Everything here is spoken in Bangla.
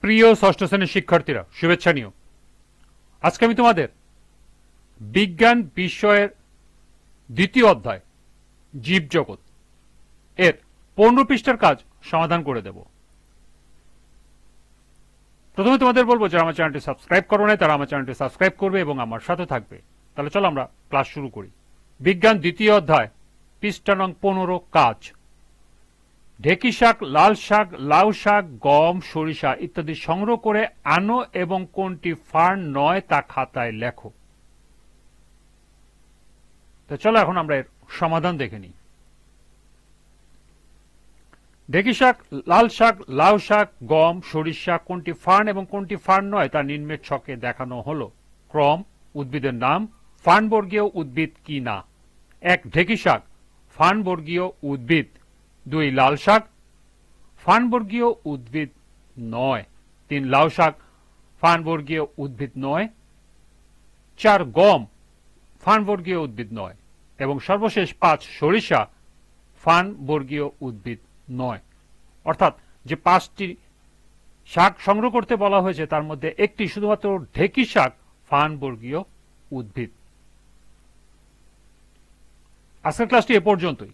প্রিয় ষষ্ঠ শ্রেণীর শিক্ষার্থীরা, শুভেচ্ছা নিও। আজকে আমি তোমাদের বিজ্ঞান বিষয়ের দ্বিতীয় অধ্যায় জীবজগৎ এর 15 পৃষ্ঠার কাজ সমাধান করে দেব। প্রথমে তোমাদের বলবো যারা আমার চ্যানেলটি সাবস্ক্রাইব করো নাই তারা আমার চ্যানেলটি সাবস্ক্রাইব করবে এবং আমার সাথে থাকবে। তাহলে চলো আমরা ক্লাস শুরু করি। বিজ্ঞান দ্বিতীয় অধ্যায় পৃষ্ঠা নং 15 কাজ। ঢেঁকি শাক, লাল শাক, লাউ শাক, গম, সরিষা ইত্যাদি সংগ্রহ করে আনো এবং কোনটি ফার্ন নয় তা খাতায় লেখো। তো চলো এখন আমরা এর সমাধান দেখে নিই। ঢেঁকি শাক, লাল শাক, লাউ শাক, গম, সরিষা কোনটি ফার্ন এবং কোনটি ফার্ন নয় তা নিম্নের ছকে দেখানো হলো। ক্রম, উদ্ভিদের নাম, ফার্নবর্গীয় উদ্ভিদ কি না। 1. ঢেঁকি শাক, ফার্নবর্গীয় উদ্ভিদ। 2. লাল শাক, ফার্নবর্গীয় উদ্ভিদ নয়। 3. লাউ শাক, ফার্নবর্গীয় উদ্ভিদ নয়। 4. গম, ফার্নবর্গীয় উদ্ভিদ নয়। এবং সর্বশেষ 5. সরিষা, ফার্নবর্গীয় উদ্ভিদ নয়। অর্থাৎ যে 5টি শাক সংগ্রহ করতে বলা হয়েছে তার মধ্যে একটি শুধুমাত্র ঢেঁকি শাক ফার্নবর্গীয় উদ্ভিদ। আজকের ক্লাসটি এ পর্যন্তই।